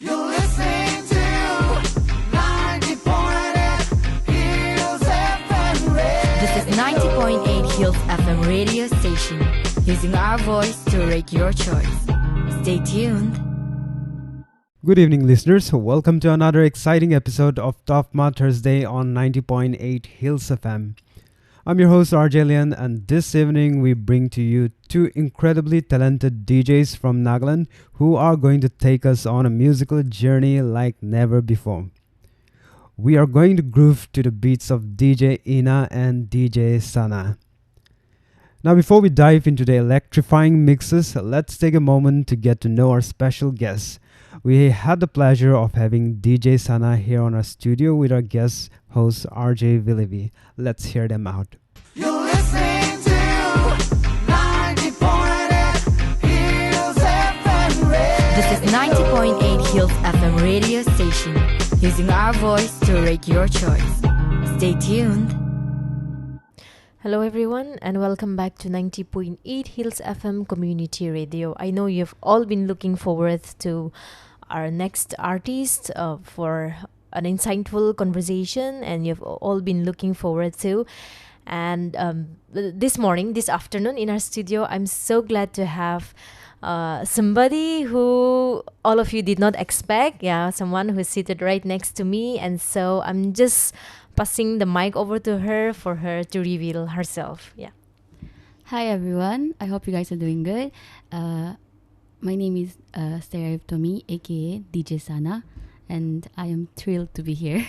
You're listening to 90.8 Hills FM Radio. This is 90.8 Hills FM radio station, using our voice to rate your choice. Stay tuned. Good evening, listeners. Welcome to another exciting episode of TaFMA Thursday on 90.8 Hills FM. I'm your host, RJ Lian, and this evening we bring to you two incredibly talented DJs from Nagaland who are going to take us on a musical journey like never before. We are going to groove to the beats of DJ INA and DJ SANAA. Now, before we dive into the electrifying mixes, let's take a moment to get to know our special guests. We had the pleasure of having DJ SANAA here on our studio with our guest host RJ Villavi. Let's hear them out. You're listening to 90.8 Hills FM Radio. This is 90.8 Hills FM radio station, using our voice to rate your choice. Stay tuned. Hello everyone and welcome back to 90.8 Hills FM Community Radio. I know you've all been looking forward to our next artist for an insightful conversation, and you've all been looking forward to. And this afternoon in our studio, I'm so glad to have somebody who all of you did not expect. Yeah, someone who's seated right next to me. And so I'm just passing the mic over to her for her to reveal herself. Yeah. Hi everyone, I hope you guys are doing good. My name is yepthomi, aka DJ SANAA, and I am thrilled to be here.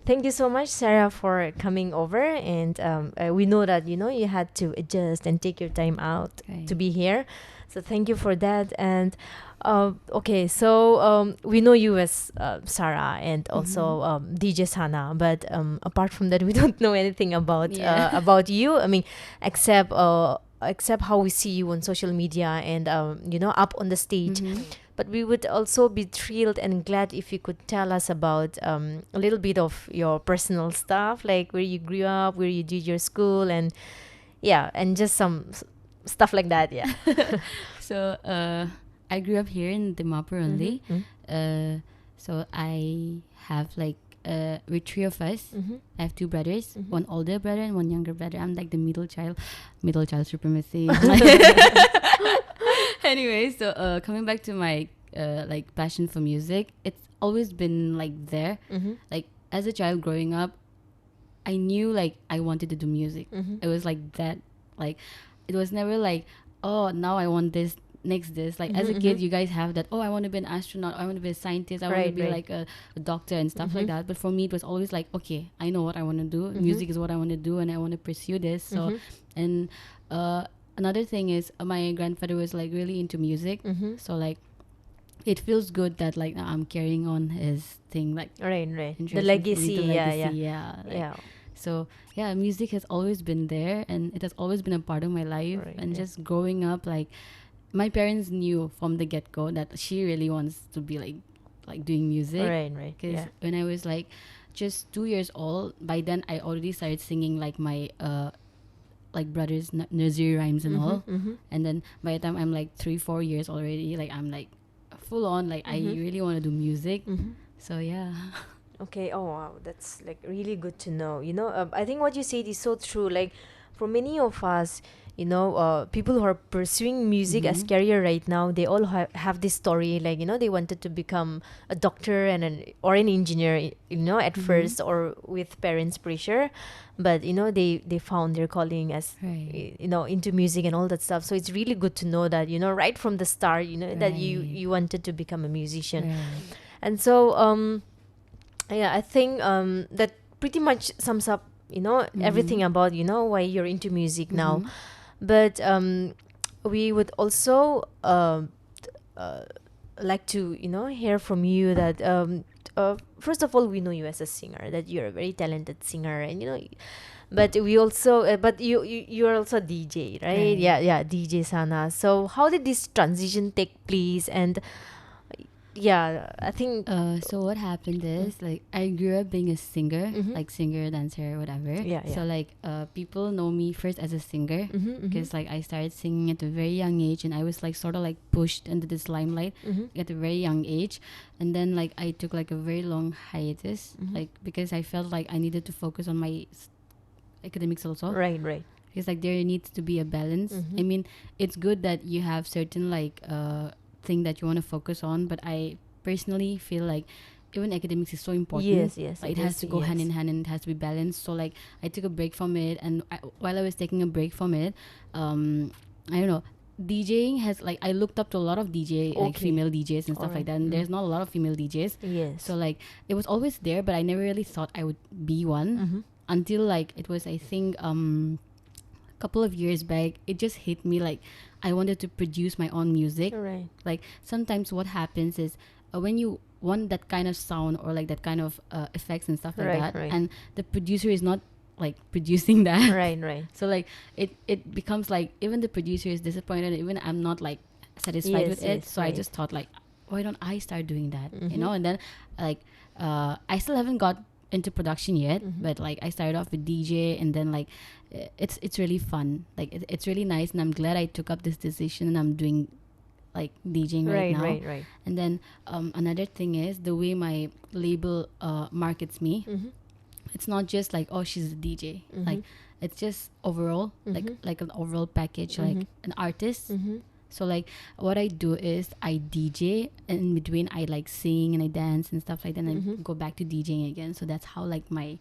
Thank you so much, Sarah, for coming over. And we know that you had to adjust and take your time out to be here. So thank you for that. And okay, so we know you as Sarah and also DJ SANAA, but apart from that, we don't know anything about you. I mean, except how we see you on social media and up on the stage. But we would also be thrilled and glad if you could tell us about a little bit of your personal stuff, like where you grew up, where you did your school, and just some stuff like that. Yeah. So I grew up here in Dimapur only. So I have with three of us. I have two brothers, one older brother and one younger brother. I'm like the middle child supremacy. Anyway, so coming back to my passion for music, it's always been there. Like as a child growing up, I knew I wanted to do music. It was like that. Like it was never oh, now I want this, next this. As a kid, you guys have that, oh, I want to be an astronaut, I want to be a scientist, I want to be a doctor and stuff like that. But for me, it was always okay, I know what I want to do. Music is what I want to do and I want to pursue this. So, and another thing is my grandfather was really into music. So it feels good that I'm carrying on his thing, right. The legacy. So yeah, music has always been there and it has always been a part of my life. Just growing up, my parents knew from the get-go that she really wants to be doing music. Right. Because when I was just 2 years old, by then I already started singing my brothers' nursery rhymes and all. And then by the time I'm 3-4 years already, I'm full on I really want to do music. So yeah. Okay. Oh wow, that's really good to know. I think what you said is so true. For many of us, people who are pursuing music as career right now, they all have this story. They wanted to become a doctor or an engineer. At first, or with parents' pressure, but they found their calling as into music and all that stuff. So it's really good to know that right from the start, that you wanted to become a musician. And so I think that pretty much sums up everything about why you're into music now. But we would also like to hear from you that first of all, we know you as a singer, that you're a very talented singer, and but we also but you're also a DJ, right? Yeah, DJ SANAA. So how did this transition take place, and yeah, I think So what happened is like I grew up being a singer, like singer, dancer, whatever. Yeah, So yeah. like people know me first as a singer because like I started singing at a very young age, and I was like sort of like pushed into this limelight at a very young age, and then like I took like a very long hiatus, like because I felt like I needed to focus on my academics also. right, right. Because like there needs to be a balance. I mean, it's good that you have certain like thing that you want to focus on, but I personally feel like even academics is so important. Yes, yes, Like, it it has is, to go hand yes. in hand, and it has to be balanced. So like I took a break from it, and while I was taking a break from it, I don't know, DJing has like I looked up to a lot of DJ like Okay. female DJs and stuff Alright. like that, and there's not a lot of female DJs. Yes. So like it was always there, but I never really thought I would be one until like it was, I think, couple of years back. It just hit me like I wanted to produce my own music. right. Like sometimes what happens is when you want that kind of sound or like that kind of effects and stuff like Right, that, right. and the producer is not like producing that. Right, right. So like it becomes like even the producer is disappointed, even I'm not like satisfied Yes, with it. yes, So I right. just thought like, why don't I start doing that, you know? And then like I still haven't got into production yet, but like I started off with DJ, and then like it's really fun, like it's really nice, and I'm glad I took up this decision, and I'm doing like DJing right now. Right, right. And then another thing is the way my label markets me. It's not just like, oh, she's a DJ. Like it's just overall, like an overall package, like an artist. So like what I do is I DJ, and in between I like sing and I dance and stuff like that, and I go back to DJing again. So that's how like my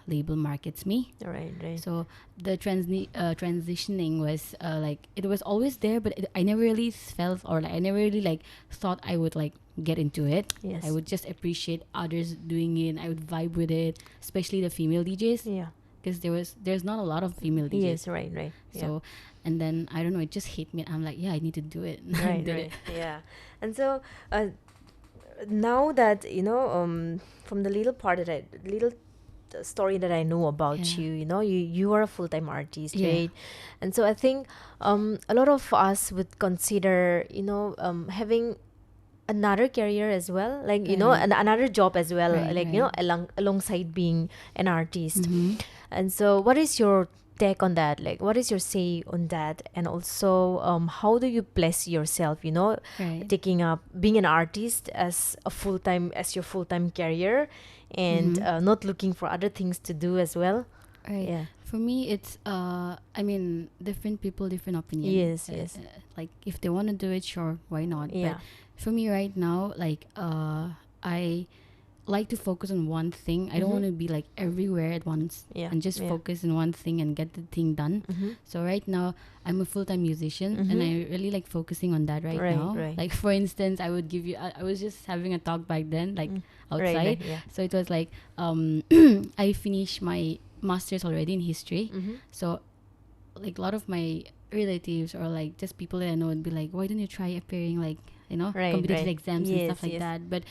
label markets me. Right, right. So the transitioning was like it was always there, but I never really felt, or like I never really like thought I would like get into it. Yes. I would just appreciate others doing it, and I would vibe with it, especially the female DJs, Yeah. because there's not a lot of female DJs. Yes, right, right. Yeah. So and then I don't know, it just hit me. I'm like, yeah, I need to do it. I right, did right. it. Yeah. And so now that from the little part that little story that I know about Yeah. you are a full-time artist, Yeah. right? And so I think a lot of us would consider having another career as well, like Right. another job as well, Right, like right. alongside being an artist. Mhm. And so what is your take on that? Like, what is your say on that? And also how do you bless yourself, Right. taking up being an artist as your full-time career, and not looking for other things to do as well? Right. Yeah. For me, it's I mean, different people, different opinion. Yes, yes. Like if they want to do it, sure, why not? Yeah. But for me right now, like I like to focus on one thing. I don't want to be like everywhere at once, Yeah, and just yeah. focus on one thing and get the thing done. So right now I'm a full-time musician, and I really like focusing on that right, Right, now. right. Like for instance, I would give you I was just having a talk back then, like outside. Right, yeah. So it was like I finished my master's already in history. So like a lot of my relatives or like just people that I know would be like, why don't you try appearing like Right, competitive right. exams and Yes, stuff like yes. that. But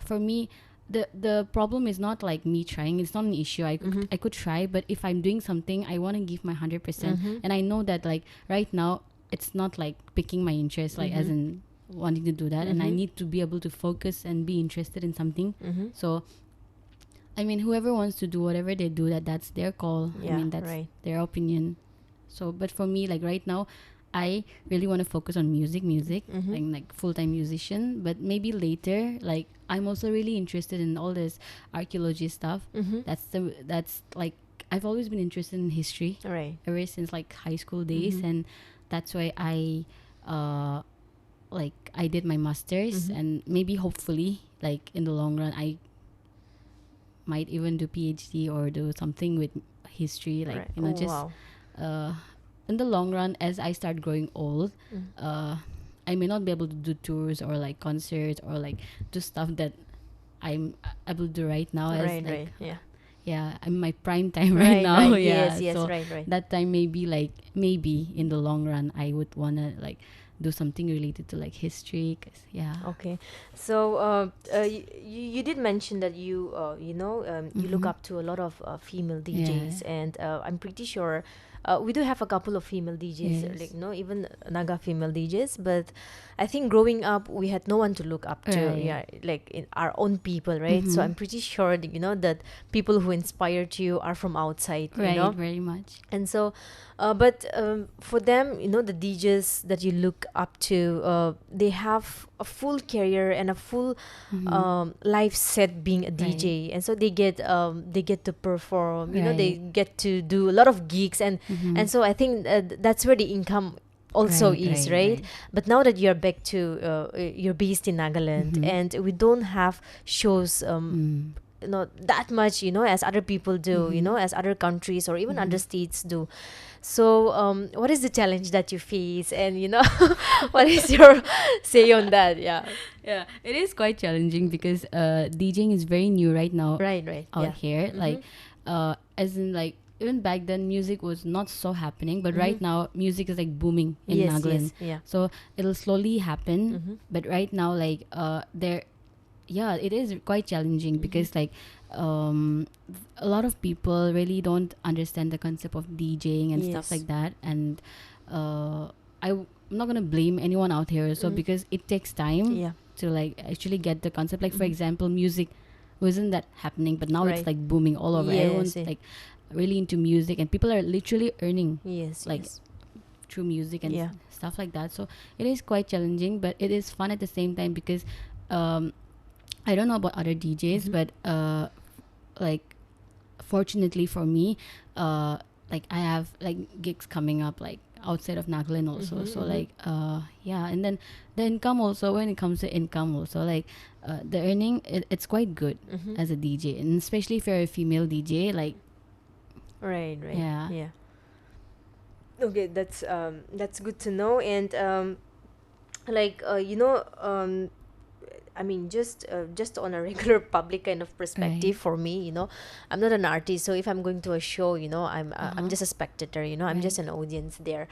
for me, the problem is not like me trying. It's not an issue. I could try, but if I'm doing something, I want to give my 100%. And I know that like right now it's not like picking my interest, like as in wanting to do that, and I need to be able to focus and be interested in something. So I mean, whoever wants to do whatever they do, that's their call. Yeah, I mean, that's right. their opinion. So but for me, like right now, I really want to focus on music. I'm like full-time musician, but maybe later, like I'm also really interested in all this archaeology stuff. That's like I've always been interested in history Right. ever since like high school days, and that's why I like I did my masters, and maybe hopefully like in the long run I might even do PhD or do something with history, like Right. you know, Oh, just wow. in the long run, as I start growing old, I may not be able to do tours or like concerts or like do stuff that I'm able to do right now. As Right, like, right. Yeah. yeah, I'm in my prime time right now. Right. Yeah, Yes, yes, so right, right. that time maybe in the long run I would wanna like do something related to like history. 'Cause, yeah. Okay, so you did mention that you look up to a lot of female DJs, and I'm pretty sure we do have a couple of female DJs, Yes. like even Naga female DJs, but I think growing up we had no one to look up to, Right. yeah, like in our own people, right? So I'm pretty sure that, that people who inspired you are from outside, Right, very much. and so but for them, the DJs that you look up to, they have a full career and a full life set being a DJ, and so they get to perform, they Right. get to do a lot of gigs, and so I think that's where the income also Right, is, right, right? right. But now that you're back to you're based in Nagaland, and we don't have shows that much, as other people do, as other countries or even other states do. So what is the challenge that you face, and what is your say on that? Yeah, Yeah, it is quite challenging because DJing is very new right now right, out yeah. here. Like, as in like even back then, music was not so happening, but right now, music is like booming in Yes, Nagaland. yes, yeah. So it'll slowly happen, but right now, like it is quite challenging because like a lot of people really don't understand the concept of DJing and stuff Yes. like that, and I'm not gonna blame anyone out here. So because it takes time Yeah. to like actually get the concept. Like for example, music wasn't that happening, but now it's Right. like booming all over. Yes, Everyone's yeah. like really into music, and people are literally earning Yes, like yes. through music and Yeah. stuff like that. So it is quite challenging, but it is fun at the same time because I don't know about other DJs, but like fortunately for me, like I have like gigs coming up like outside of Nagaland also. So like and then the income also, when it comes to income also, like the earning, it's quite good as a DJ, and especially if you're a female DJ, like Right. Yeah. Yeah. Okay, that's good to know, and I mean, just on a regular public kind of perspective, Right. for me, I'm not an artist, so if I'm going to a show, I'm just a spectator, I'm just Right. an audience there.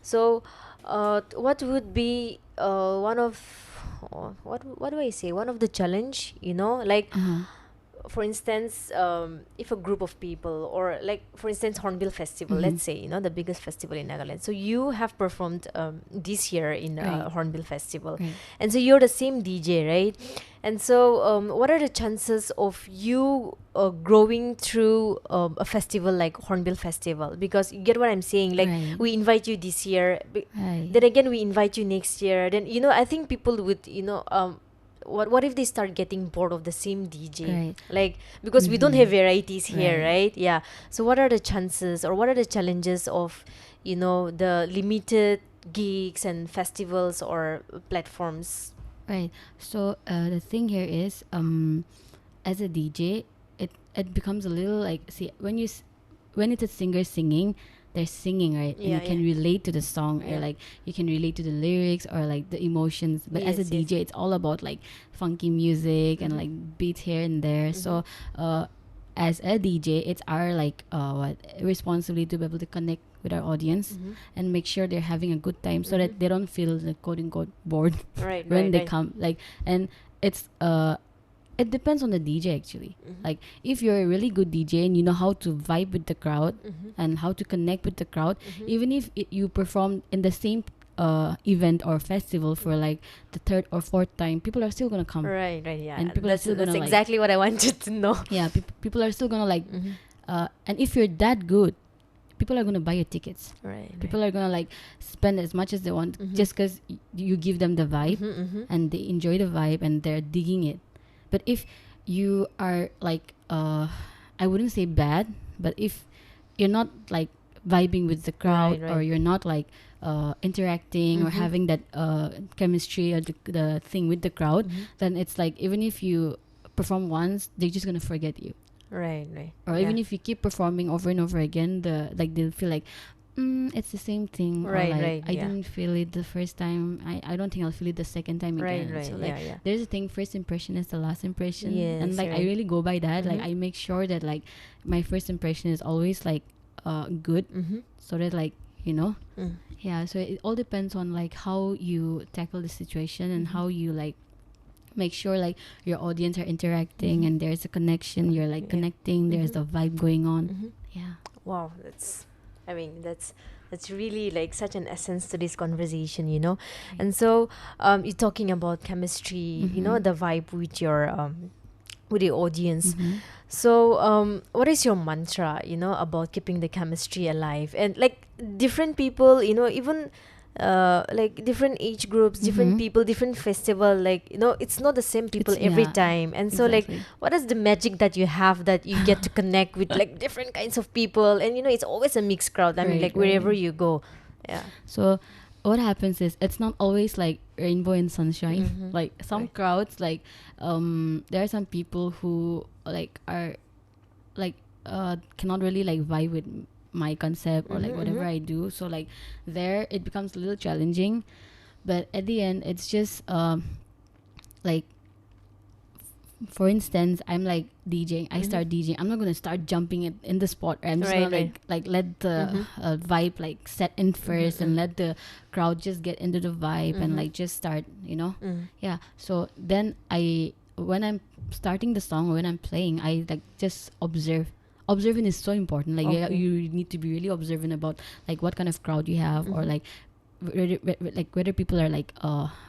So, what would be one of what do I say? One of the challenge, like. For instance, if a group of people, or like for instance Hornbill Festival, let's say, the biggest festival in Nagaland, so you have performed this year in Right. Hornbill Festival, Right. and so you're the same DJ, right? And so what are the chances of you growing through a festival like Hornbill Festival? Because you get what I'm saying, like Right. we invite you this year, Right. then again we invite you next year, then I think people would what if they start getting bored of the same DJ? Right. Like, because we don't have varieties here, Right. right? Yeah. So what are the chances, or what are the challenges of the limited gigs and festivals or platforms? Right. So the thing here is, as a DJ, it becomes a little like, see, when it's a singer singing, they're singing, right? And Yeah, you can yeah. relate to the song, Yeah. or like you can relate to the lyrics or like the emotions. But as a Yes, yes. DJ, it's all about like funky music and like beats here and there. So as a DJ, it's our like responsibility to be able to connect with our audience and make sure they're having a good time, so that they don't feel like quote unquote bored Right, when right, they right. come. Like, and it's it depends on the DJ actually. Like if you're a really good DJ and you know how to vibe with the crowd and how to connect with the crowd, even if you perform in the same event or festival for like the third or fourth time, people are still gonna come. Right, yeah. And people are still that's gonna, like- exactly what I wanted to know. Yeah, people are still gonna like, and if you're that good, people are gonna buy your tickets. Right. People are gonna like spend as much as they want just because you give them the vibe and they enjoy the vibe and they're digging it. But if you are like, I wouldn't say bad, but if you're not like vibing with the crowd, Right, or right. you're not like interacting or having that chemistry or the thing with the crowd, then it's like, even if you perform once, they're just gonna forget you. Right. Or even if you keep performing over and over again, they'll feel like, it's the same thing. Right, or like, right, I yeah. didn't feel it the first time. I don't think I'll feel it the second time Right, again. right, So like, yeah. there's a thing, first impression is the last impression. Yes, And like, I right. really go by that. Like, I make sure that like my first impression is always like good, so that like, yeah. So it all depends on like how you tackle the situation and how you like make sure like your audience are interacting and there's a connection. You're like connecting. There's a vibe going on. Yeah. Wow, that's I mean, that's really like such an essence to this conversation, you know. And so, you're talking about chemistry, you know, the vibe with the audience. So, what is your mantra, you know, about keeping the chemistry alive? And like different people, you know, even like different age groups, different people, different festival, like, you know, it's not the same people It's- every yeah, time. And so, like, exactly. what is the magic that you have that you get to connect with like different kinds of people? And, you know, it's always a mixed crowd. I mean, Right, like, wherever right. you go. Yeah. So what happens is it's not always like rainbow and sunshine. Like some Right. crowds, like there are some people who like are like cannot really like vibe with my concept or like whatever I do. So like there it becomes a little challenging, but at the end it's just like for instance, I'm like DJing. I start DJing. I'm not gonna start jumping in the spot. I'm just Right, gonna right. like let the vibe like set in 1st and let the crowd just get into the vibe and like just start. You know, yeah. So then when I'm starting the song or when I'm playing, I like just observe. Observing is so important. Like Okay. you need to be really observant about like what kind of crowd you have or like whether people are like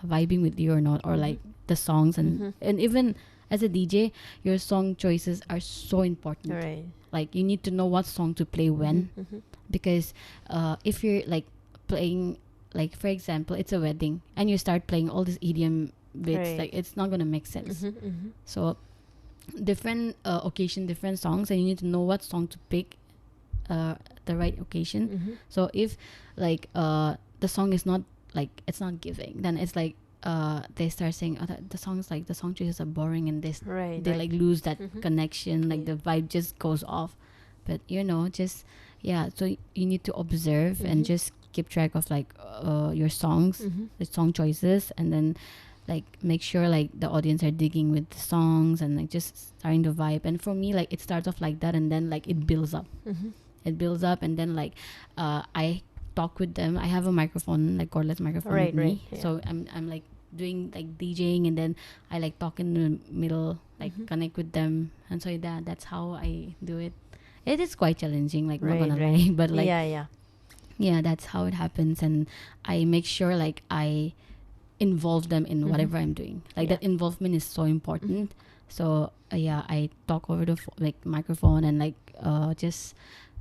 vibing with you or not, or like the songs and even as a DJ, your song choices are so important. Right. Like you need to know what song to play when, because if you're like playing, like for example, it's a wedding and you start playing all these EDM bits, Right. like it's not gonna make sense. So different occasion, different songs, and you need to know what song to pick the right occasion. So if like the song is not like it's not giving, then it's like they start saying the songs, like the song choices are boring, and Right. they right. like lose that connection, like the vibe just goes off. But you know, just yeah, so you need to observe and just keep track of like your songs, the song choices, and then like make sure like the audience are digging with the songs and like just starting to vibe. And for me, like it starts off like that and then like it builds up. It builds up, and then like I talk with them. I have a microphone, like cordless microphone Right, with me. right, yeah. So I'm like doing like DJing, and then I like talk in the middle, like connect with them. And so that's how I do it. It is quite challenging, like Right, not gonna right. lie, but like yeah. that's how it happens. And I make sure like I involve them in whatever I'm doing. Like Yeah. that involvement is so important. So I talk over the like microphone and like just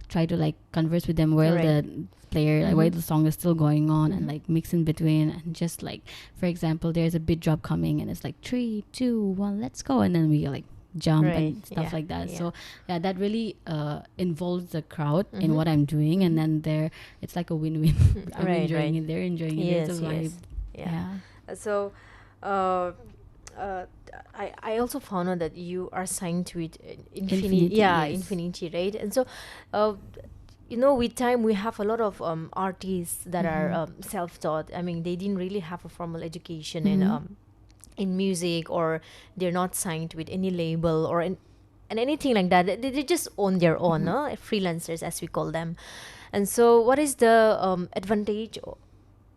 try to like converse with them while Right. the player like, while the song is still going on, and like mix in between, and just like for example, there's a beat drop coming and it's like 3, 2, 1, let's go, and then we like jump Right, and stuff yeah, like that. yeah. So yeah, that really involves the crowd in what I'm doing, and then it's like a win-win. I'm Right, enjoying right. it, they're enjoying it, Yes, there's a vibe. yes. Yeah. Yeah. So, I also found out that you are signed with Infinity. Infinity, Yeah, yes. Infinity, right? And so, you know, with time we have a lot of artists that are self-taught. I mean, they didn't really have a formal education in music, or they're not signed with any label or and anything like that. They just own their own, freelancers as we call them. And so, what is the advantage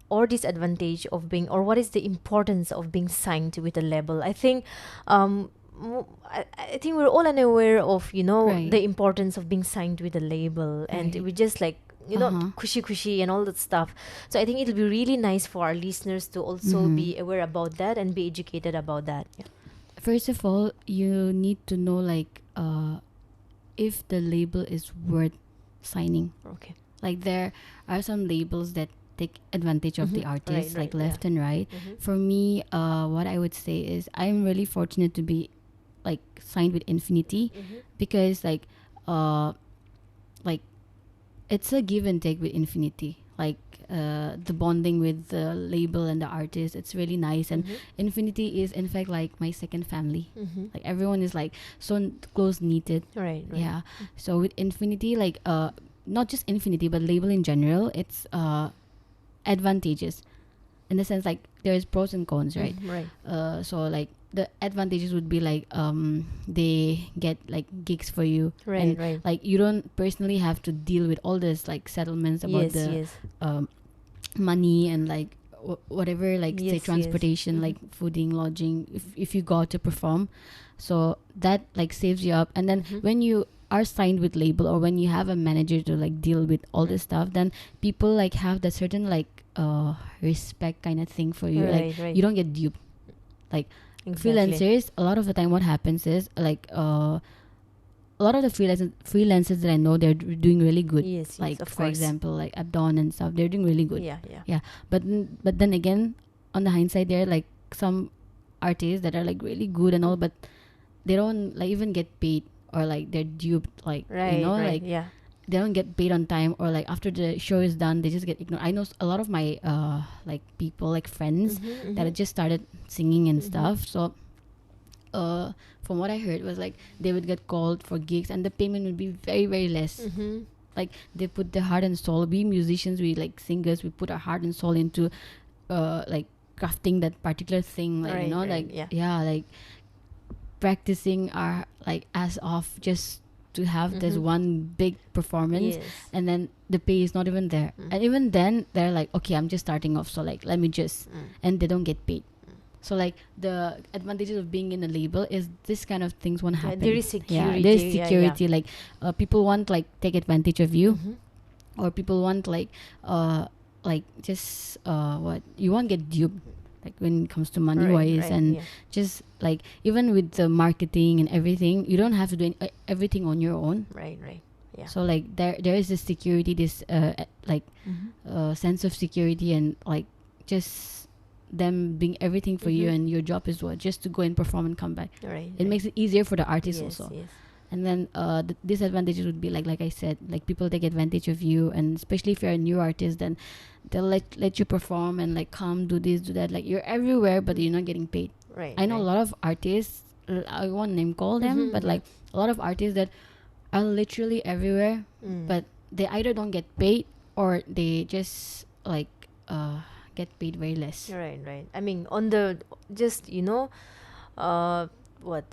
or disadvantage of being, or what is the importance of being signed with a label? I think I think we're all unaware of, you know, Right. the importance of being signed with a label, and Right. we just like, you know, cushy and all that stuff. So I think it'll be really nice for our listeners to also be aware about that and be educated about that. Yeah. First of all, you need to know like if the label is worth signing. Okay. Like there are some labels that take advantage of the artists, Right, like right, left and right. For me, what I would say is I'm really fortunate to be like signed with Infinity, because like it's a give and take with Infinity. Like the bonding with the label and the artist, it's really nice. And Infinity is in fact like my second family. Like everyone is like so close knitted. Right. Yeah. So with Infinity, like not just Infinity but label in general, it's advantages in the sense like there's pros and cons, right? Right. So like the advantages would be like they get like gigs for you, Right, and right. like you don't personally have to deal with all this like settlements about the money and like whatever, like say Yes, yes. transportation, like fooding, lodging, if you go out to perform. So that like saves you up. And then when you are signed with label, or when you have a manager to like deal with all this stuff, then people like have that certain like respect kind of thing for you. Like Right. you don't get duped. Like Exactly. freelancers, a lot of the time what happens is like a lot of the freelancers that I know, they're doing really good. Yes, Like of for course. example, like Abdon and stuff, they're doing really good. Yeah. But then again, on the hindsight, there are like some artists that are like really good and all, but they don't like even get paid, or like they're duped. Like Right. you know, Right. like Yeah. they don't get paid on time, or like after the show is done, they just get ignored. I know a lot of my like people, like friends that had just started singing and stuff. So from what I heard was like they would get called for gigs and the payment would be very, very less. Like they put their heart and soul. We musicians, we like singers, we put our heart and soul into like crafting that particular thing, like you know, Right, like yeah. like practicing our like ass off just to have this one big performance. Yes. And then the pay is not even there, and even then they're like, okay, I'm just starting off, so like let me just and they don't get paid. So like the advantages of being in a label is this kind of things won't happen. there is security. There's Yeah, security. Like people want like take advantage of you, or people want like just what you won't get duped, like when it comes to money wise, and just like even with the marketing and everything, you don't have to do everything on your own. Right. Yeah. So like there is this security, this sense of security, and like just them being everything for you, and your job is what, just to go and perform and come back. Right. It makes it easier for the artist also. Yes. And then the disadvantages would be like I said, like people take advantage of you, and especially if you're a new artist, then they'll let you perform and like come do this, do that. Like you're everywhere, but you're not getting paid. Right. I know a lot of artists. I won't name call them, but like a lot of artists that are literally everywhere, but they either don't get paid or they just like get paid very less. Right. I mean, on the just what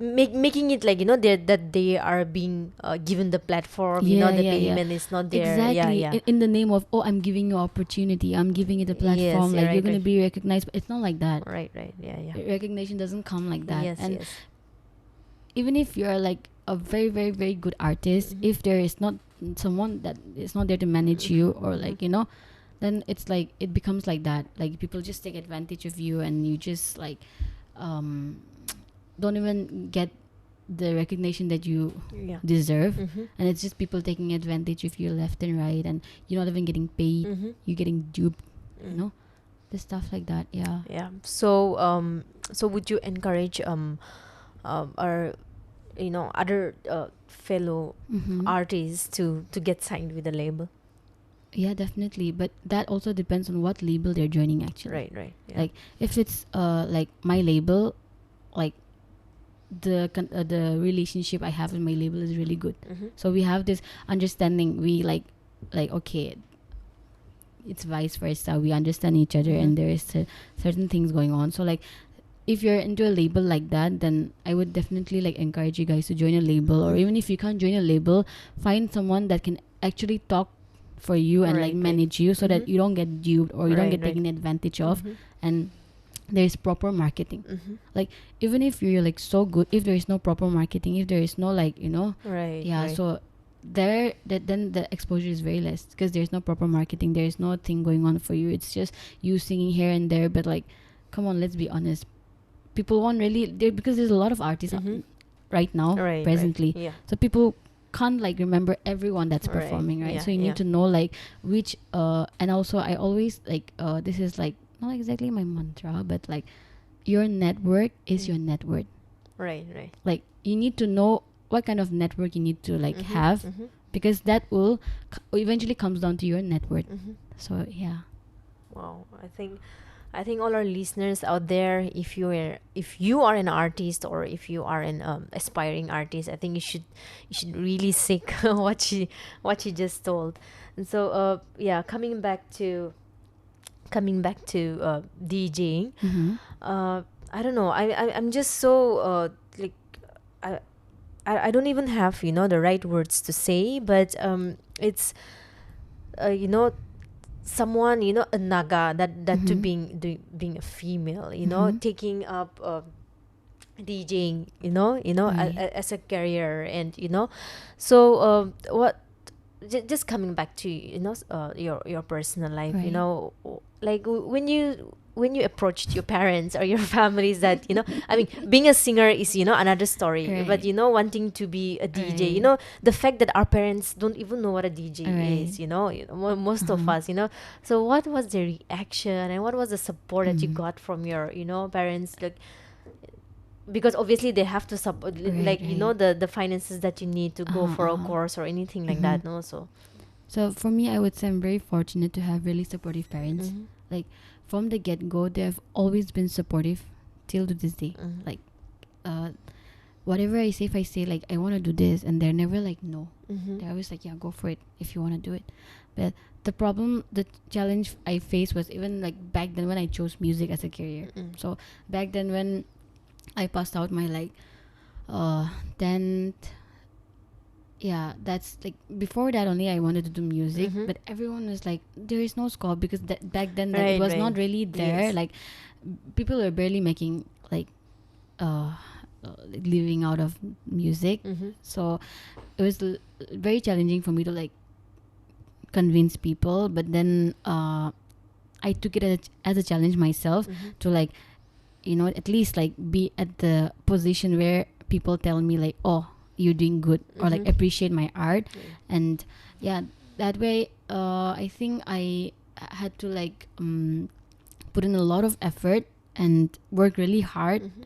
making it like that they are being given the platform. The payment is not there. Exactly. Yeah. In the name of, oh, I'm giving you opportunity, I'm giving it a platform, like you're gonna be recognized, but it's not like that. Right. Yeah. Recognition doesn't come like that. Yes. And even if you're like a very, very, very good artist, if there is not someone that is not there to manage you, or like then it's like it becomes like that. Like people just take advantage of you, and you just like don't even get the recognition that you deserve. And it's just people taking advantage of you left and right, and you're not even getting paid. You're getting duped. The stuff like that. Yeah. So would you encourage our other fellow artists to get signed with a label? Yeah, definitely, but that also depends on what label they're joining actually. Right. Yeah. Like if it's like my label, like the relationship I have with my label is really good. So we have this understanding. We like okay, it's vice versa. We understand each other, and there is certain things going on. So like if you're into a label like that, then I would definitely like encourage you guys to join a label, or even if you can't join a label, find someone that can actually talk for you and like manage you, so that you don't get duped, or you don't get taken advantage of, and there's proper marketing. Like even if you're like so good, if there is no proper marketing, if there is no like so then the exposure is very less, because there's no proper marketing, there is no thing going on for you. It's just you singing here and there, but like come on, let's be honest, people won't really there, because there's a lot of artists right now, presently. So people can't like remember everyone that's performing, right? So you need to know like which and also I always like this is like not exactly my mantra, but like your network is your net worth. Right. Like you need to know what kind of network you need to like have, because that will eventually comes down to your net worth. So yeah. Wow, I think all our listeners out there, if you are an artist, or if you are an aspiring artist, I think you should really seek what she just told. And so coming back to DJing, I don't know, I'm just so like I don't even have the right words to say, but it's someone, a Naga, that to being a female, taking up DJing, Right. as a career, and so what just coming back to your personal life, Right. like when you approached your parents or your families that I mean, being a singer is another story, but Right. wanting to be a DJ, Right. the fact that our parents don't even know what a DJ Right. is, most of Uh-huh. us, so what was the reaction and what was the support that you Mm. got from your parents, like, because obviously they have to support, Right. like, Right. the finances that you need to go for a Uh-huh. course or anything like Mm-hmm. that, no? So So for me, I would say I'm very fortunate to have really supportive parents. mhm, Like from the get go, they have always been supportive till to this day. mhm, Like uh, whatever I say, if I say like I want to do this, and they're never like no. mhm, They're always like, yeah, go for it if you want to do it. But the problem, the challenge I faced was even like back then when I chose music as a career. mm, So back then when I passed out my like 10th, yeah, that's like before that only I wanted to do music, mhm. but everyone was like, there is no scope because that back then that it Right, was right. not really there. Yes. Like people were barely making like like, living out of music. Mhm, So it was very challenging for me to like convince people, but then I took it as a challenge myself mhm. to like at least like be at the position where people tell me like, oh, you're doing good, or like Mhm. appreciate my art. Yeah. And yeah, that way I think I had to like put in a lot of effort and work really hard. Mhm.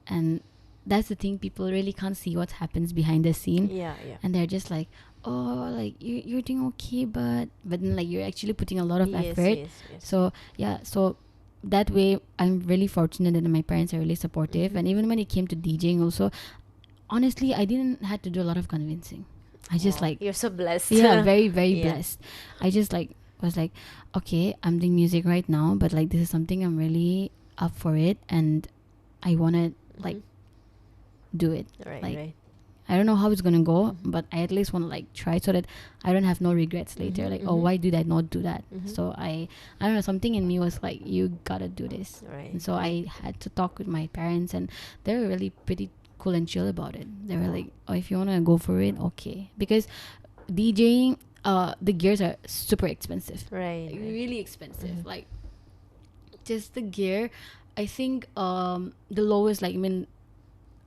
And that's the thing, people really can't see what happens behind the scene, Yeah, yeah. and they're just like, oh, like you're doing okay, but then like you're actually putting a lot of Yes, effort. yes, yes. So yeah, so that way I'm really fortunate that my parents are really supportive. Mhm. And even when it came to DJing also, honestly, I didn't had to do a lot of convincing. I just Wow, like, you're so blessed. yeah, very very Yeah. blessed. I just like was like, okay, I'm doing music right now, but like this is something I'm really up for it, and I want to like Mhm. do it. Right, like right. I don't know how it's gonna go, Mhm. but I at least want to like try so that I don't have no regrets later. Mhm, Like, oh, mhm. why did I not do that? Mhm. So I don't know, something in me was like, you gotta do this. Right. And so I had to talk with my parents, and they were really pretty cool and chill about it. They were like, oh, if you wanna go for it, okay. Because DJing, the gears are super expensive, Right, right. really expensive. Mhm. Like just the gear, I think the lowest, like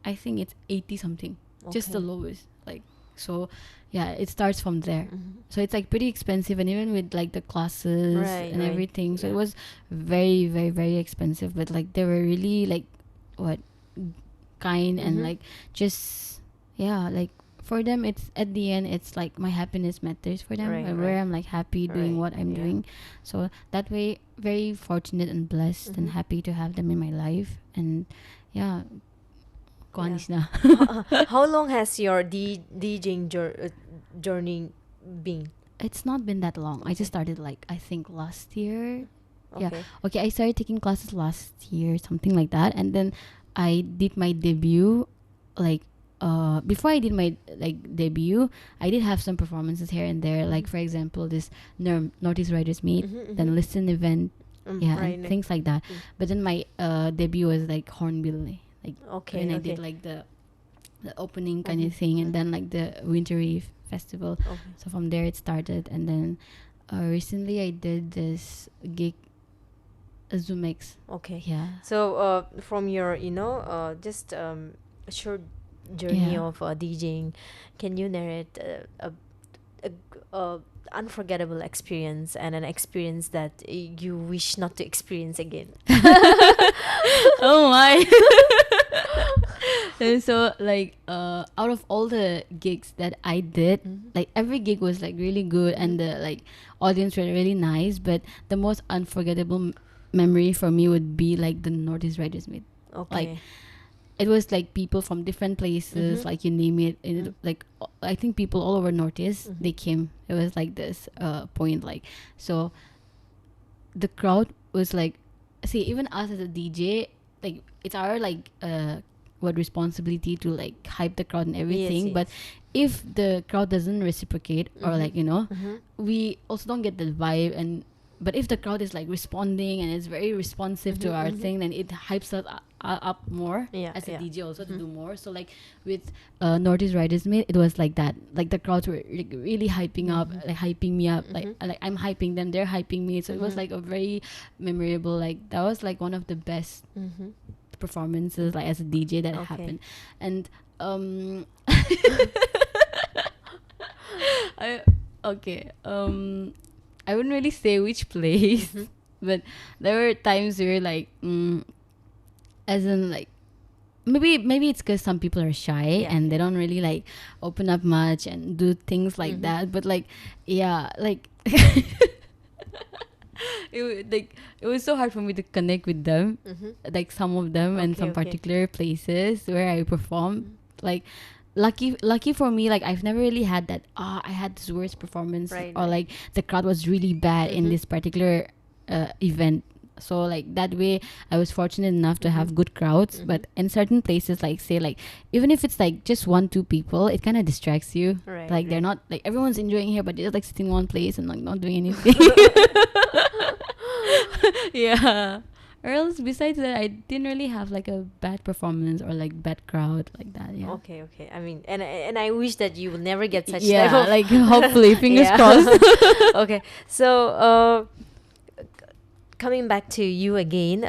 I think it's 80 something, just the Okay. lowest. Like, so yeah, it starts from there. Mhm. So it's like pretty expensive, and even with like the classes Right, and right. everything, so Yeah. it was very very very expensive. But like they were really like what kind, and Mhm. like just yeah, like for them, it's at the end, it's like my happiness matters for them, Right, and where right. I'm like happy doing Right, what I'm yeah. doing. So that way, very fortunate and blessed and Mhm. happy to have them in my life. And yeah, Kuanis na. How long has your DJing journey been? It's not been that long. I just started like I think last year. Yeah. Okay. Okay, I started taking classes last year, something like that, and then I did my debut. Like, before I did my like debut, I did have some performances here and there. Like for example, this Northeast Writers Meet, Mhm, then mhm. listen event, yeah, Right, and right. things like that. Mm. But then my debut was like Hornbill, like Okay, when I okay. did like the opening kind of Mhm, thing, and mhm. then like the Wintry Festival. Okay. So from there it started, and then recently I did this gig, Zoomex. Okay. Yeah. So, from your, just a short journey Yeah. of DJing, can you narrate a unforgettable experience and an experience that you wish not to experience again? Oh my. And so like out of all the gigs that I did, Mhm. like every gig was like really good, and the like audience were really nice, but the most unforgettable memory for me would be like the Northeast Writers Meet. Okay. It was like people from different places, Mhm. like you name it, Mm. like I think people all over Northeast, Mhm. they came. It was like this point, like, so the crowd was like, see, even us as a DJ, like it's our like what responsibility to like hype the crowd and everything. Yes, But if the crowd doesn't reciprocate, or Mhm. like Mhm. we also don't get the vibe. And but if the crowd is like responding and it's very responsive to Mhm, our mhm. thing, then it hypes us up more Yeah, as a yeah. DJ also to do more. So like with Northeast Riders Meet, it was like that. Like the crowds were like really hyping up, like hyping me up. Like I'm hyping them, they're hyping me. So it was like a very memorable. Like that was like one of the best performances like as a DJ that Okay. happened. And I okay. I wouldn't really say which place, but there were times where like, as in like, maybe it's because some people are shy and they don't really like open up much and do things like that. But like, yeah, like. It was so hard for me to connect with them, like some of them and some particular places where I perform. Like lucky for me, like I've never really had that I had this worst performance, or like the crowd was really bad in this particular event. So like that way I was fortunate enough to have good crowds. But in certain places, like say like even if it's like just 1-2 people, it kind of distracts you. Like they're not like everyone's enjoying here, but they're just like sitting in one place and like not doing anything. Yeah. Or else besides that, I didn't really have like a bad performance or like bad crowd like that. Yeah. Okay. I mean, and I wish that you will never get such Yeah, type of like hopefully, fingers Yeah. crossed. Okay, so coming back to you again,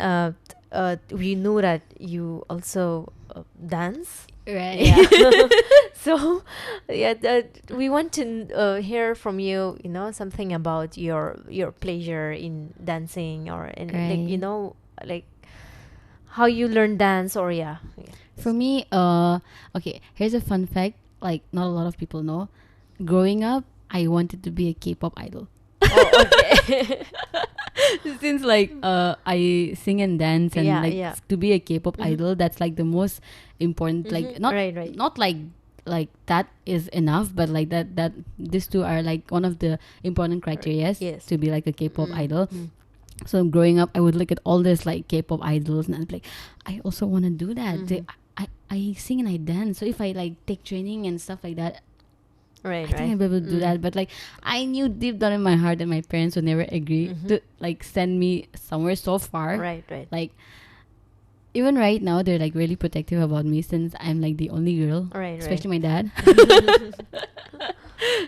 we know that you also dance. Right. Yeah. So, yeah, we want to hear from you. You know, something about your pleasure in dancing, or in like Right. you know, like how you learn dance, or For me, okay, here's a fun fact. Like, not a lot of people know. Growing up, I wanted to be a K-pop idol. Oh, okay. Since like I sing and dance, and Yeah, like yeah. to be a K-pop idol, that's like the most important. Like not Right. not like that is enough, but like that these two are like one of the important criteria Yes. to be like a K-pop idol. So growing up, I would look at all this like K-pop idols, and I'd be like, I also want to do that. I sing and I dance. So if I like take training and stuff like that, Right. I think I'll be able to do that. But like I knew deep down in my heart that my parents would never agree to like send me somewhere so far. Right. Like even right now, they're like really protective about me since I'm like the only girl. Right. Especially my dad.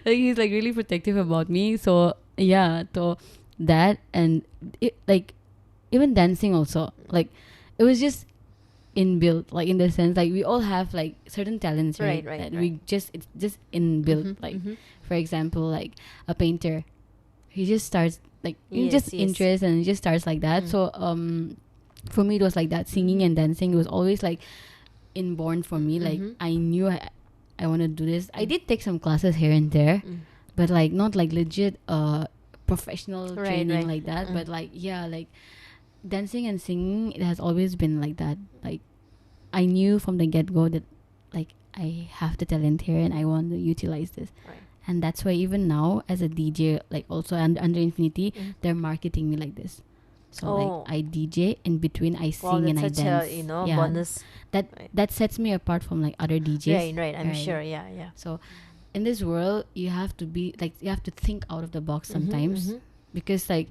Like he's like really protective about me. So yeah, so that, and it, like even dancing also, like it was just inbuilt, like in the sense like we all have like certain talents, right? That we just, it's just inbuilt. Like for example, like a painter, he just starts like just interest, and he just starts like that. So for me it was like that. Singing and dancing, it was always like inborn for me. Like I knew I want to do this. I did take some classes here and there, but like not like legit professional training like that. But like yeah, like dancing and singing, it has always been like that. Like I knew from the get-go that like I have the talent here and I want to utilize this. And that's why even now as a DJ, like also under Infinity, they're marketing me like this. So like I DJ, in between I sing and I that's such dance. a bonus. That sets me apart from like other DJs. Right. I'm sure. Yeah. So in this world, you have to be like, you have to think out of the box sometimes, because like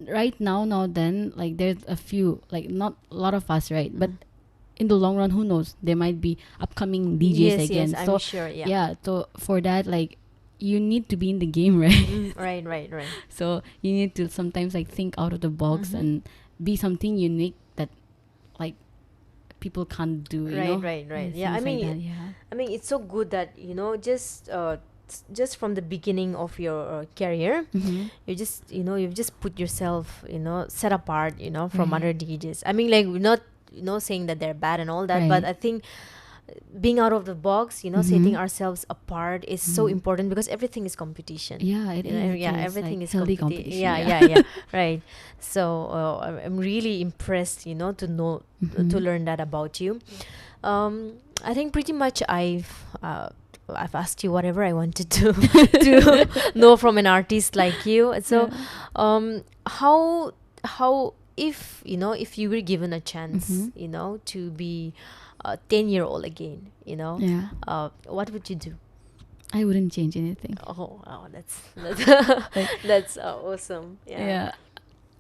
right now then, like there's a few, like not a lot of us, right? But in the long run, who knows, there might be upcoming DJs again. Yes, So I'm sure. Yeah. so for that, like you need to be in the game, right? Right. So you need to sometimes like think out of the box and be something unique that like people can't do, you know? Right. And Yeah, I things like mean, that, yeah. I mean, it's so good that just from the beginning of your career, you just you've just put yourself set apart from other DJs. I mean, like, we're not saying that they're bad and all that, but I think being out of the box, setting ourselves apart is so important, because everything is competition. Yeah, it is. Yeah, It's everything like is healthy competition. competition. Yeah. Right. So I'm really impressed, to know to learn that about you. I think pretty much I've asked you whatever I wanted to know from an artist like you. So, how if you were given a chance, to be a 10-year-old again, what would you do? I wouldn't change anything. Oh, that's awesome. Yeah.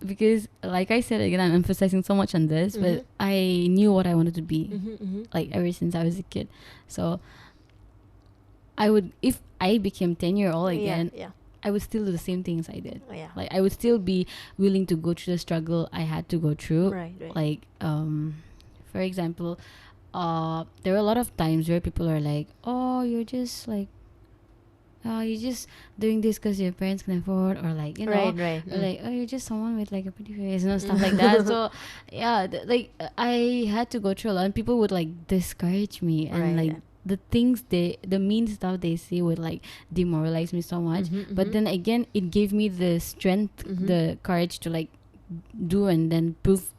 because like I said again, I'm emphasizing so much on this, but I knew what I wanted to be, like ever since I was a kid. So I would, if I became 10-year-old again, Yeah. I would still do the same things I did. Yeah. Like I would still be willing to go through the struggle I had to go through. Right. Like for example, there were a lot of times where people are like, oh, you're just like, you're just doing this because your parents can afford, or like, you know, Right. or like, oh, you're just someone with like a pretty face, you know, stuff like that. So yeah, like I had to go through a lot, and people would like discourage me, and Right, like yeah. the things the mean stuff they say would like demoralize me so much. But then again, it gave me the strength, the courage to like do and then prove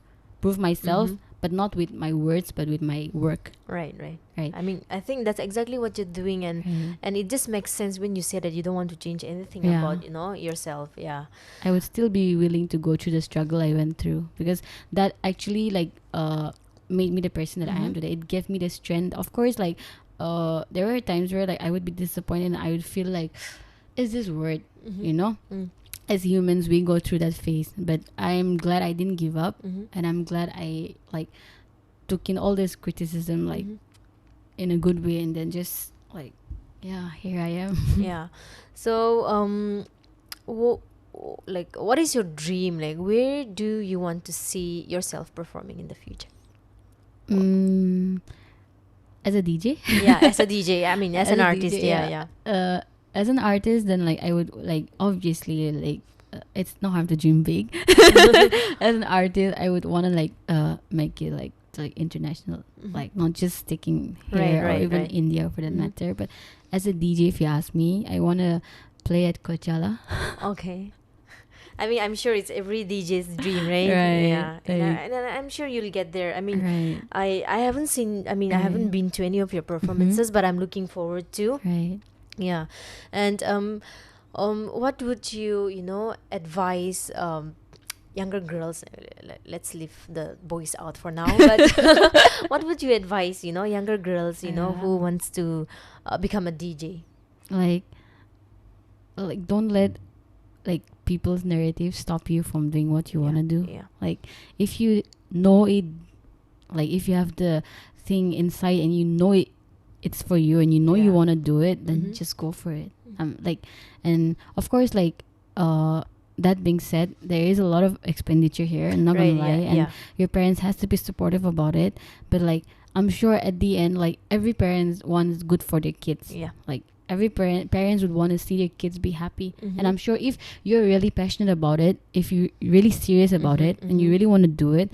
myself, but not with my words, but with my work. Right. Right. I mean, I think that's exactly what you're doing, and it just makes sense when you say that you don't want to change anything Yeah. about, you know, yourself. Yeah. I would still be willing to go through the struggle I went through, because that actually like made me the person that I am today. It gave me the strength. Of course, like there were times where like I would be disappointed, and I would feel like, is this worth, you know? As humans, we go through that phase, but I'm glad I didn't give up, and I'm glad I like took in all this criticism like in a good way, and then just like, yeah, here I am. Yeah. So like, what is your dream? Like, where do you want to see yourself performing in the future? As a DJ. Yeah, as a DJ. I mean, as an a artist. DJ, Yeah. As an artist, then like I would like, obviously like it's no harm to dream big. As an artist, I would want to like make it like international, like not just sticking here or even India for that matter. But as a DJ, if you ask me, I want to play at Coachella. Okay. I mean, I'm sure it's every DJ's dream, right? Right, Yeah. And, right. and I'm sure you'll get there. I mean, Right. I haven't seen, I mean, I haven't been to any of your performances, but I'm looking forward to. Right. Yeah. And what would you, you know, advise younger girls? Let's leave the boys out for now. But what would you advise, you know, younger girls, you know, who wants to become a DJ? Like don't let like people's narrative stop you from doing what you want to do. Yeah. Like if you know it, like if you have the thing inside and you know it's for you, and you know you want to do it, then just go for it. Like, and of course, like that being said, there is a lot of expenditure here, I'm not gonna lie, and your parents has to be supportive about it. But like I'm sure at the end, like every parent wants good for their kids. Yeah. Like every parents would want to see their kids be happy. And I'm sure if you're really passionate about it, if you're really serious about it, and you really want to do it,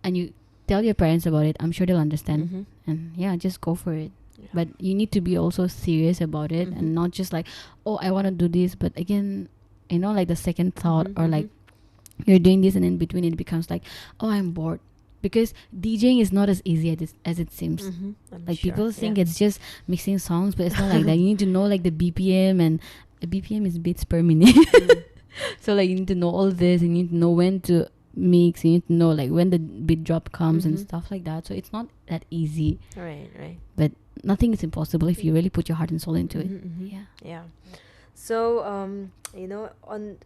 and you tell your parents about it, I'm sure they'll understand. And yeah, just go for it. But you need to be also serious about it, and not just like, oh, I want to do this, but again, you know, like the second thought, or like you're doing this and in between it becomes like, oh, I'm bored. Because DJing is not as easy as it seems. Like people think it's just mixing songs, but it's not like that. You need to know like the BPM, and the BPM is beats per minute. So like you need to know all this, and you need to know when to mix, you need to know like when the beat drop comes and stuff like that. So it's not that easy. Right. But nothing is impossible if you really put your heart and soul into it. Yeah. So you know, on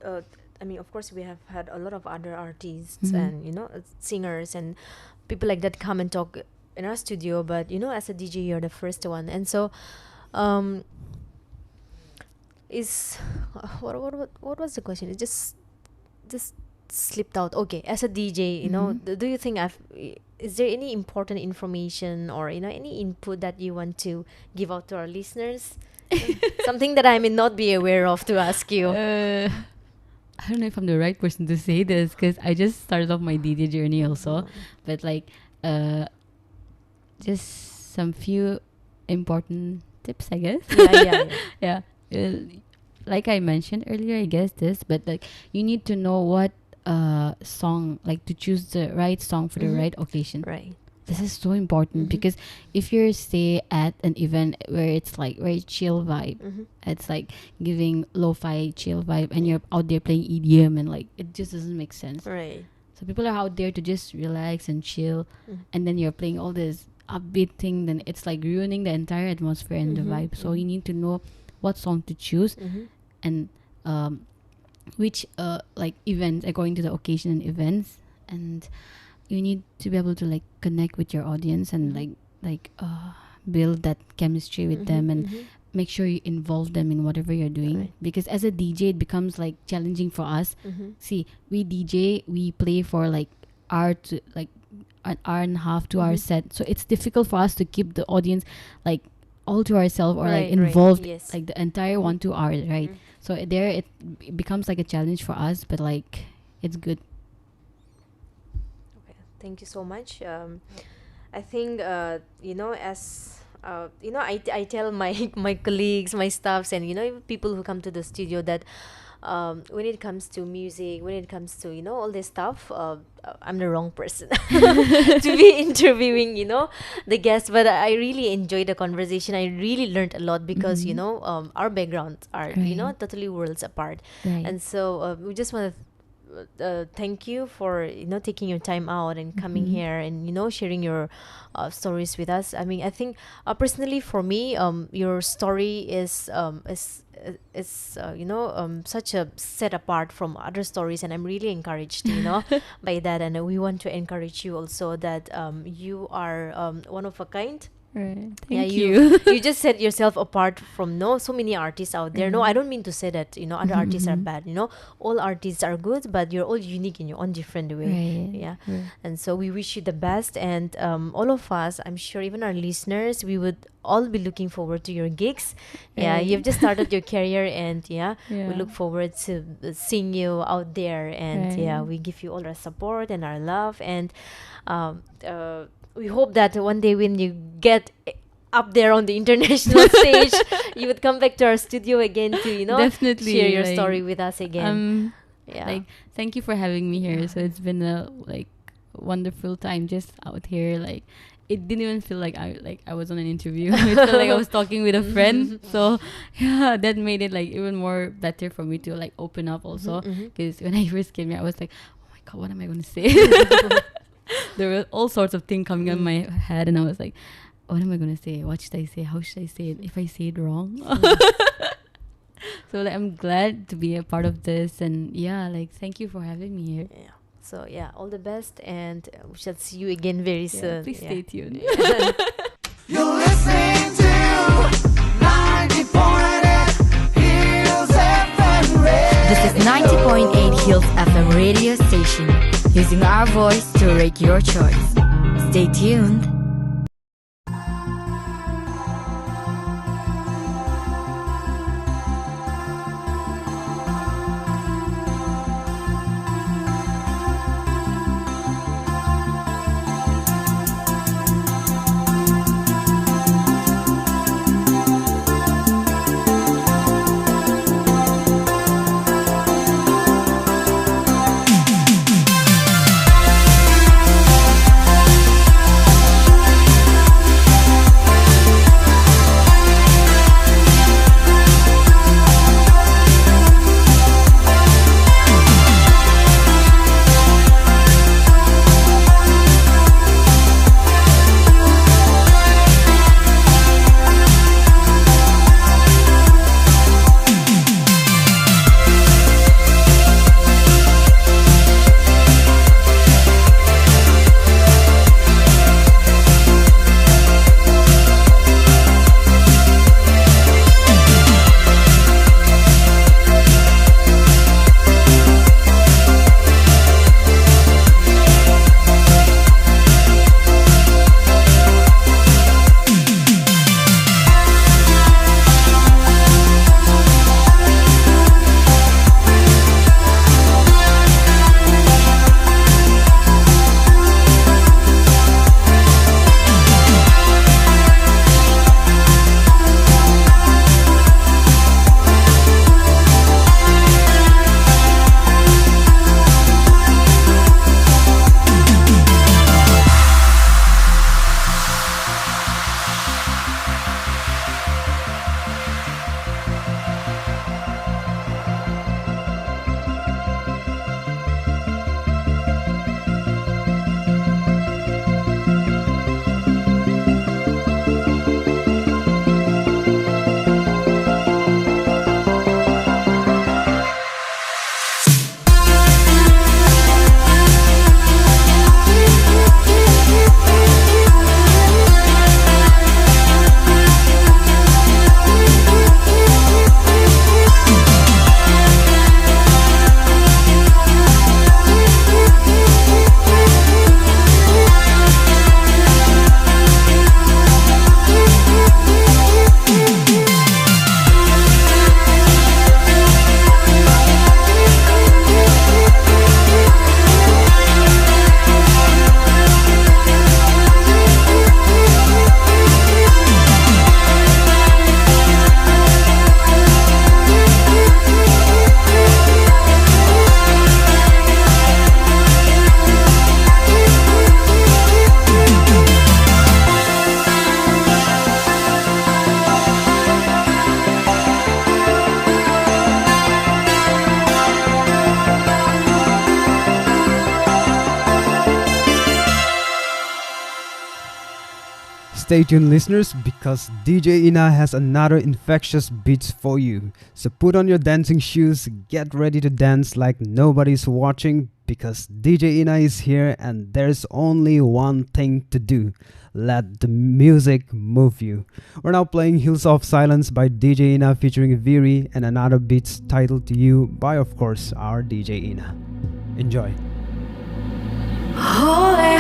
I mean, of course, we have had a lot of other artists and, you know, singers and people like that come and talk in our studio, but you know, as a DJ, you're the first one. And so is what was the question? It just slipped out. Okay, as a DJ, you know, do you think is there any important information or, you know, any input that you want to give out to our listeners? Something that I may not be aware of to ask you. I don't know if I'm the right person to say this, because I just started off my DJ journey also. But like just some few important tips, I guess. Yeah. Like I mentioned earlier, I guess this, but like you need to know what song, like to choose the right song for the right occasion. Right. This is so important, because if you're say at an event where it's like very chill vibe, it's like giving lo-fi chill vibe, and you're out there playing EDM, and like it just doesn't make sense. Right. So people are out there to just relax and chill, and then you're playing all this upbeat thing, then it's like ruining the entire atmosphere and the vibe. So you need to know what song to choose, and which like events according to the occasion and events, and you need to be able to like connect with your audience and build that chemistry with them, and make sure you involve them in whatever you're doing. Right. Because as a DJ, it becomes like challenging for us. See, we DJ, we play for like hour to like an hour and a half, 2 hour set, so it's difficult for us to keep the audience like all to ourselves or like Right, right, involved yes. like the entire 1-2 hours, right? So there it becomes like a challenge for us, but like it's good. Okay, thank you so much. I think as I tell my my colleagues, my staffs, and even people who come to the studio that when it comes to music, when it comes to all this stuff, I'm the wrong person to be interviewing the guests. But I really enjoyed the conversation. I really learned a lot because our backgrounds are Right. totally worlds apart. Right. And so we just want to thank you for taking your time out and coming here and sharing your stories with us. I mean, I think personally for me, your story is such a set apart from other stories, and I'm really encouraged by that. And we want to encourage you also that you are one of a kind. Right. Yeah, Thank you. you just set yourself apart from so many artists out there. No, I don't mean to say that other artists are bad. All artists are good, but you're all unique in your own different way. Right. Yeah. Right. And so we wish you the best, and all of us, I'm sure even our listeners, we would all be looking forward to your gigs. Yeah, Right. you've just started your career, and we Yeah. look forward to seeing you out there, and Right. we give you all our support and our love, and we hope that one day when you get up there on the international stage, you would come back to our studio again to Definitely, share your like, story with us again. Yeah. Like, thank you for having me here. So it's been a like wonderful time just out here. Like, it didn't even feel like I was on an interview. It felt like I was talking with a friend. So yeah, that made it like even more better for me to like open up also. Because when I first came here, I was like, oh my god, what am I going to say? There were all sorts of things coming in my head, and I was like, what am I going to say? What should I say? How should I say it? If I say it wrong? So like, I'm glad to be a part of this, and yeah, like thank you for having me here. Yeah. So all the best, and we shall see you again very soon. Please stay tuned. You're listening to 90.8 Hills FM Radio. This is 90.8 Hills FM radio station, using our voice to rate your choice. Stay tuned. stay tuned, listeners, because DJ INA has another infectious beats for you. So put on your dancing shoes, get ready to dance like nobody's watching, because DJ INA is here and there's only one thing to do. Let the music move you. We're now playing Hills of Silence by DJ INA featuring Viri, and another beats titled to you by, of course, our DJ INA. Enjoy. Hey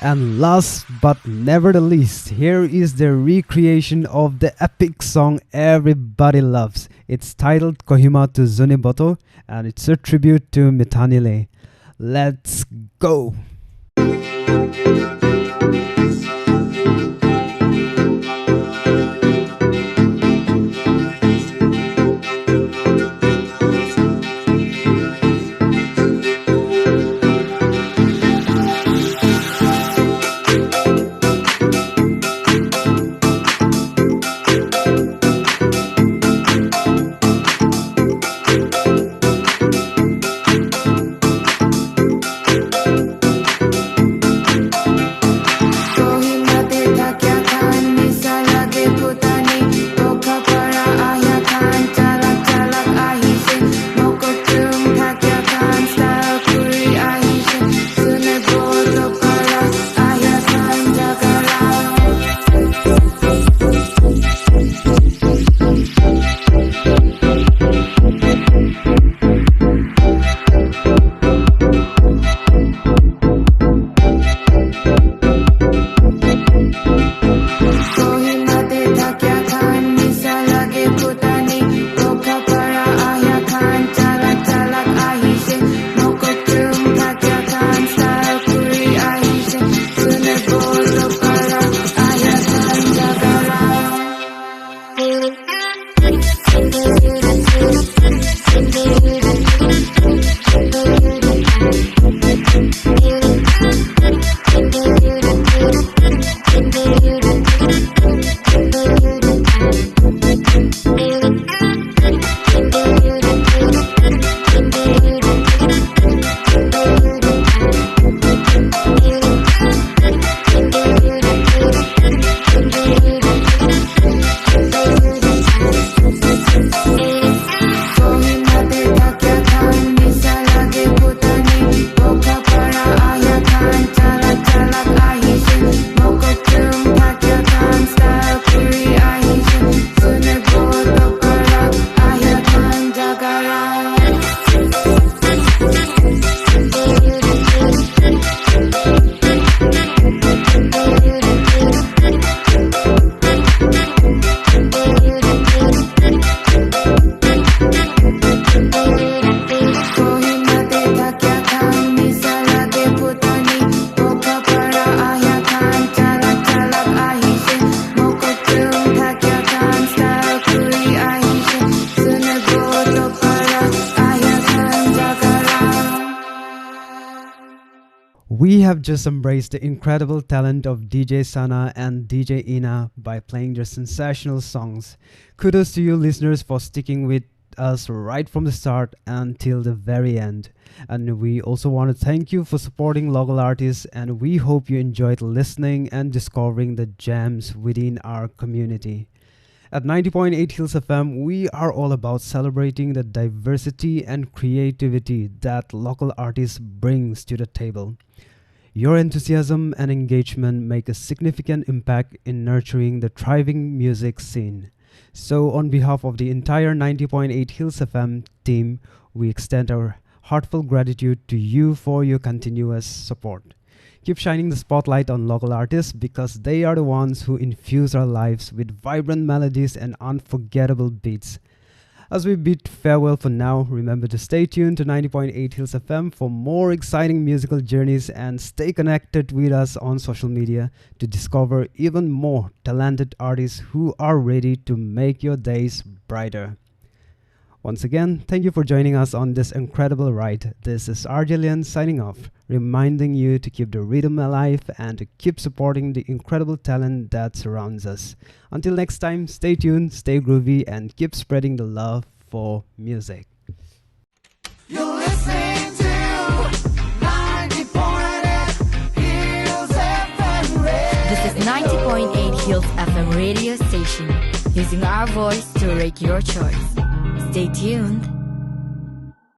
And last but never the least, here is the recreation of the epic song everybody loves. It's titled Kohima to Zuniboto and it's a tribute to Mithanile. Let's go! We have just embraced the incredible talent of DJ SANAA and DJ INA by playing their sensational songs. Kudos to you listeners for sticking with us right from the start until the very end. And we also want to thank you for supporting local artists, and we hope you enjoyed listening and discovering the gems within our community. At 90.8 Hills FM, we are all about celebrating the diversity and creativity that local artists brings to the table. Your enthusiasm and engagement make a significant impact in nurturing the thriving music scene. So on behalf of the entire 90.8 Hills FM team, we extend our heartfelt gratitude to you for your continuous support. Keep shining the spotlight on local artists because they are the ones who infuse our lives with vibrant melodies and unforgettable beats. As we bid farewell for now, remember to stay tuned to 90.8 Hills FM for more exciting musical journeys and stay connected with us on social media to discover even more talented artists who are ready to make your days brighter. Once again, thank you for joining us on this incredible ride. This is Arjelian signing off, reminding you to keep the rhythm alive and to keep supporting the incredible talent that surrounds us. Until next time, stay tuned, stay groovy, and keep spreading the love for music. You're listening to 90.8 Hills FM Radio. This is 90.8 Hills FM radio station, using our voice to rate your choice. Stay tuned.